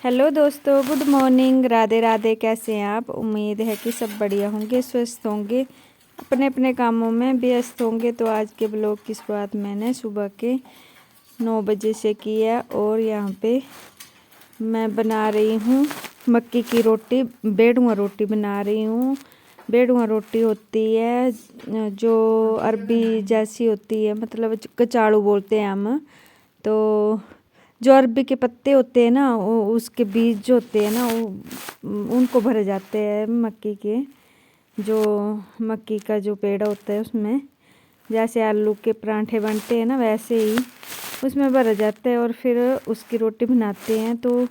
Hello दोस्तों, good morning, Radhe Radhe. कैसे हैं आप? उम्मीद है कि सब बढ़िया होंगे, स्वस्थ होंगे, अपने अपने कामों में व्यस्त होंगे। तो आज के ब्लॉग की शुरुआत मैंने सुबह के 9 बजे से की है और यहाँ पे मैं बना रही हूँ मक्की की रोटी, बेड़ुआ रोटी बना रही हूँ। बेड़ुआ रोटी होती है जो अरबी जैसी होती है, मतलब कचाड़ू बोलते हैं हम। तो जो अरबी के पत्ते होते हैं ना, उसके बीज जो होते हैं ना, उनको भरे जाते हैं मक्की के, जो मक्की का जो पेड़ होता है उसमें, जैसे आलू के परांठे बनते हैं ना वैसे ही उसमें भरा जाता है और फिर उसकी रोटी बनाते हैं। तो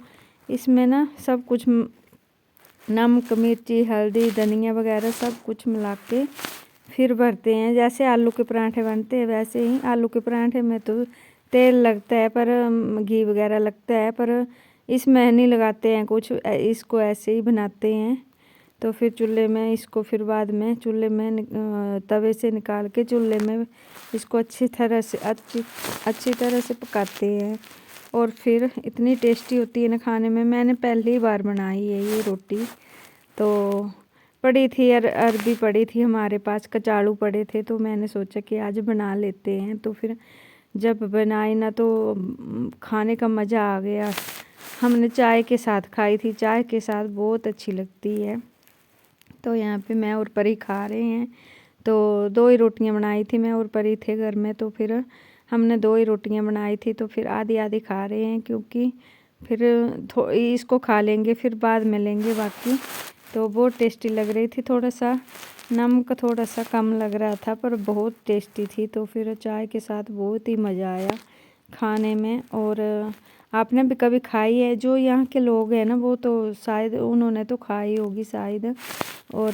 इसमें ना सब कुछ नमक, मिर्ची, हल्दी, धनिया वगैरह सब कुछ मिला के फिर भरते हैं। जैसे आलू के परांठे बनते हैं वैसे ही। आलू के परांठे में तो तेल लगता है, पर घी वगैरह लगता है, पर इसमें नहीं लगाते हैं कुछ, इसको ऐसे ही बनाते हैं। तो फिर चूल्हे में इसको, फिर बाद में चूल्हे में तवे से निकाल के चूल्हे में इसको अच्छी तरह से पकाते हैं। और फिर इतनी टेस्टी होती है ना खाने में। मैंने पहली बार बनाई है ये रोटी। तो पड़ी थी अरबी पड़ी थी हमारे पास, कचाड़ू पड़े थे, तो मैंने सोचा कि आज बना लेते हैं। तो फिर जब बनाई ना तो खाने का मज़ा आ गया। हमने चाय के साथ खाई थी, चाय के साथ बहुत अच्छी लगती है। तो यहाँ पे मैं और परी खा रहे हैं। तो 2 ही रोटियाँ बनाई थी, मैं और परी थे घर में, तो फिर हमने 2 ही रोटियाँ बनाई थी। तो फिर आधी आधी खा रहे हैं, क्योंकि फिर इसको खा लेंगे, फिर बाद में लेंगे बाकी। तो बहुत टेस्टी लग रही थी। थोड़ा सा नमक थोड़ा सा कम लग रहा था, पर बहुत टेस्टी थी। तो फिर चाय के साथ बहुत ही मज़ा आया खाने में। और आपने भी कभी खाई है? जो यहाँ के लोग हैं ना, वो तो शायद उन्होंने तो खाई होगी शायद। और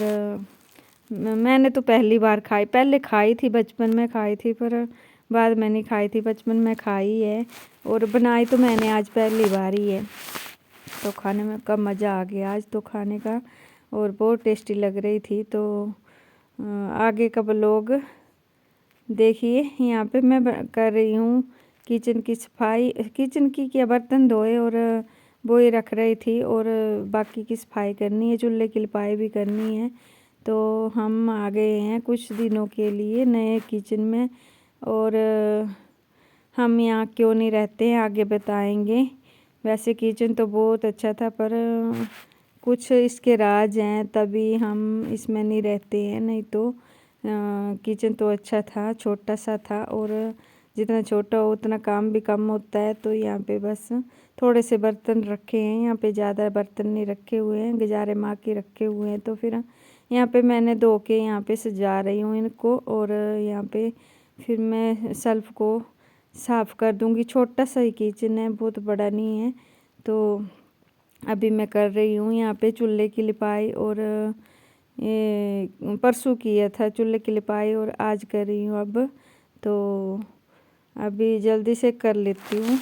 मैंने तो पहली बार खाई, पहले खाई थी, बचपन में खाई थी, पर बाद में नहीं खाई थी, बचपन में खाई है। और बनाई तो मैंने आज पहली बार ही है। तो खाने में का मज़ा आ गया आज तो खाने का, और बहुत टेस्टी लग रही थी। तो आगे का ब्लॉग देखिए। यहाँ पे मैं कर रही हूँ किचन की सफाई, किचन की क्या, बर्तन धोए और वो ही रख रही थी, और बाकी की सफाई करनी है, चूल्हे की लिपाई भी करनी है। तो हम आ गए हैं कुछ दिनों के लिए नए किचन में, और हम यहाँ क्यों नहीं रहते हैं आगे बताएंगे। वैसे किचन तो बहुत अच्छा था, पर कुछ इसके राज हैं, तभी हम इसमें नहीं रहते हैं। नहीं तो किचन तो अच्छा था, छोटा सा था, और जितना छोटा हो उतना काम भी कम होता है। तो यहाँ पे बस थोड़े से बर्तन रखे हैं, यहाँ पे ज़्यादा बर्तन नहीं रखे हुए हैं, गुजारे माँ के रखे हुए हैं। तो फिर यहाँ पे मैंने धो के यहाँ पे सजा रही हूँ इनको, और यहाँ पे फिर मैं शेल्फ को साफ़ कर दूँगी। छोटा सा ही किचन है, बहुत बड़ा नहीं है। तो अभी मैं कर रही हूँ यहाँ पे चूल्हे की लिपाई, और ये परसों किया था चूल्हे की लिपाई, और आज कर रही हूँ अब। तो अभी जल्दी से कर लेती हूँ,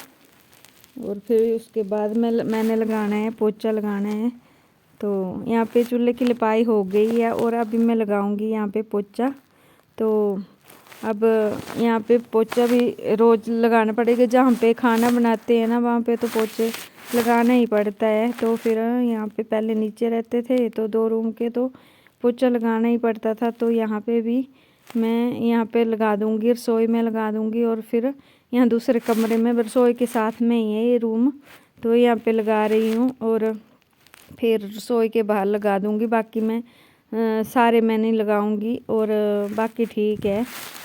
और फिर उसके बाद मैंने लगाना है, पोछा लगाना है। तो यहाँ पे चूल्हे की लिपाई हो गई है, और अभी मैं लगाऊंगी यहाँ पे पोछा। तो अब यहाँ पे पोछा भी रोज़ लगाना पड़ेगा। जहाँ पे खाना बनाते हैं ना, वहाँ पे तो पोछे लगाना ही पड़ता है। तो फिर यहाँ पे पहले नीचे रहते थे तो 2 रूम के, तो पोछा लगाना ही पड़ता था। तो यहाँ पे भी मैं यहाँ पे लगा दूँगी, रसोई में लगा दूँगी, और फिर यहाँ दूसरे कमरे में, रसोई के साथ में ही है ये रूम, तो यहाँ पे लगा रही हूँ। और फिर रसोई के बाहर लगा दूँगी, बाकी मैं सारे मैं नहीं लगाऊँगी, और बाकी ठीक है।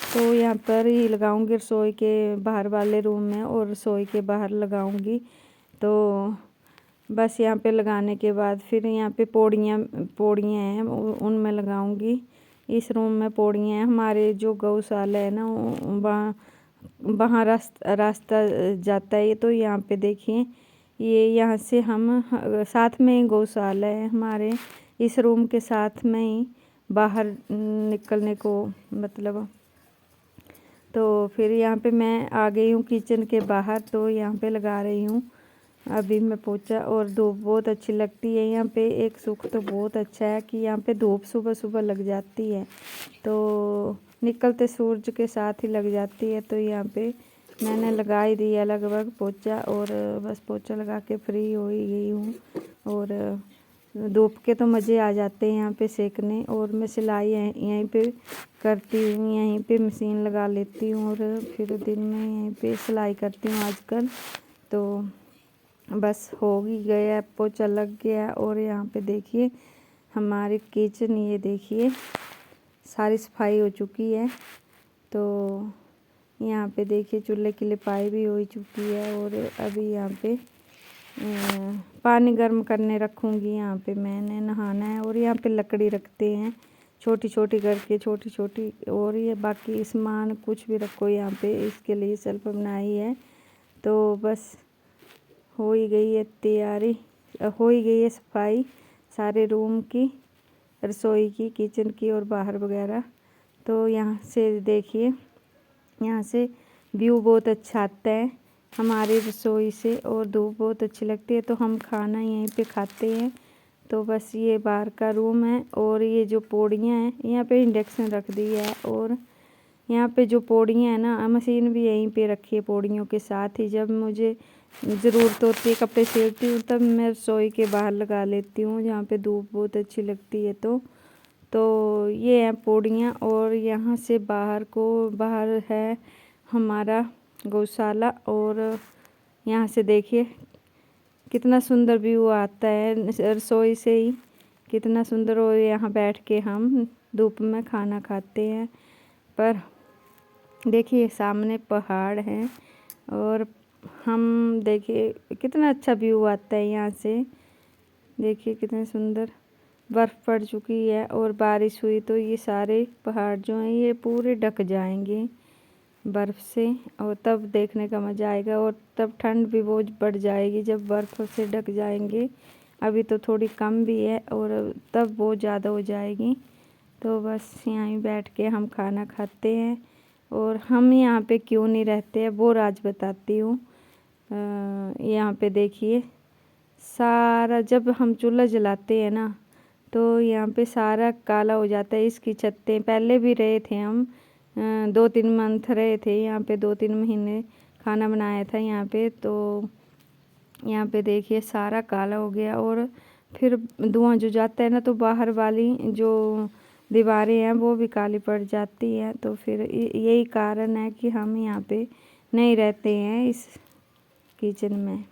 तो यहाँ पर ही लगाऊँगी, रसोई के बाहर वाले रूम में और रसोई के बाहर लगाऊँगी। तो बस यहाँ पे लगाने के बाद फिर यहाँ पे पौड़ियाँ हैं, उनमें लगाऊंगी। इस रूम में पौड़ियाँ हैं। हमारे जो गौशाला है ना, वहाँ रास्ता जाता है। तो यहाँ पे देखिए, ये यहाँ से हम साथ में ही गौशाला है हमारे, इस रूम के साथ में ही बाहर निकलने को मतलब। तो फिर यहाँ पे मैं आ गई हूँ किचन के बाहर, तो यहाँ पे लगा रही हूँ अभी मैं पोछा। और धूप बहुत अच्छी लगती है यहाँ पे। एक सुख तो बहुत अच्छा है कि यहाँ पे धूप सुबह सुबह लग जाती है, तो निकलते सूरज के साथ ही लग जाती है। तो यहाँ पे मैंने लगा ही दिया लगभग पोछा, और बस पोछा लगा के फ्री हो ही गई हूँ। और धूप के तो मज़े आ जाते हैं यहाँ पे सेकने। और मैं सिलाई यहीं पे करती हूँ, यहीं पे मशीन लगा लेती हूँ और फिर दिन में यहीं पे सिलाई करती हूँ आजकल। तो बस हो ही गया, पोछा लग गया। और यहाँ पे देखिए हमारी किचन, ये देखिए सारी सफाई हो चुकी है। तो यहाँ पे देखिए चूल्हे की लिपाई भी हो चुकी है। और अभी यहाँ पे पानी गर्म करने रखूँगी। यहाँ पे मैंने नहाना है। और यहाँ पे लकड़ी रखते हैं छोटी छोटी करके, छोटी छोटी। और ये बाकी सामान कुछ भी रखो यहाँ पे, इसके लिए शेल्फ बनाई है। तो बस हो ही गई है तैयारी, हो ही गई है सफाई सारे रूम की, रसोई की, किचन की और बाहर वगैरह। तो यहाँ से देखिए, यहाँ से व्यू बहुत अच्छा आता है हमारी रसोई से, और धूप बहुत अच्छी लगती है। तो हम खाना यहीं पे खाते हैं। तो बस ये बाहर का रूम है। और ये जो पौड़ियाँ हैं, यहाँ पे इंडक्शन रख दिया है। और यहाँ पे जो पौड़ियाँ हैं ना, मशीन भी यहीं पे रखी है पौड़ियों के साथ ही। जब मुझे ज़रूरत होती है, कपड़े सिलती हूँ, तब मैं रसोई के बाहर लगा लेती हूँ, जहाँ पे धूप बहुत अच्छी लगती है। तो ये है पौड़ियाँ। और यहाँ से बाहर है हमारा गौशाला। और यहाँ से देखिए कितना सुंदर व्यू आता है रसोई से ही, कितना सुंदर। और यहाँ बैठ के हम धूप में खाना खाते हैं। पर देखिए सामने पहाड़ हैं, और हम देखिए कितना अच्छा व्यू आता है यहाँ से। देखिए कितने सुंदर, बर्फ़ पड़ चुकी है और बारिश हुई तो ये सारे पहाड़ जो हैं ये पूरे ढक जाएंगे बर्फ़ से। और तब देखने का मज़ा आएगा। और तब ठंड भी बहुत बढ़ जाएगी जब बर्फ़ से ढक जाएंगे। अभी तो थोड़ी कम भी है, और तब बहुत ज़्यादा हो जाएगी। तो बस यहीं बैठ के हम खाना खाते हैं। और हम यहाँ पे क्यों नहीं रहते हैं वो आज बताती हूँ। यहाँ पे देखिए सारा, जब हम चूल्हा जलाते हैं ना, तो यहाँ पे सारा काला हो जाता है। इसकी छतें, पहले भी रहे थे हम 2-3 मंथ रहे थे यहाँ पे, 2-3 महीने खाना बनाया था यहाँ पे। तो यहाँ पे देखिए सारा काला हो गया। और फिर धुआं जो जाता है ना, तो बाहर वाली जो दीवारें हैं वो भी काली पड़ जाती हैं। तो फिर यही कारण है कि हम यहाँ पे नहीं रहते हैं इस किचन में।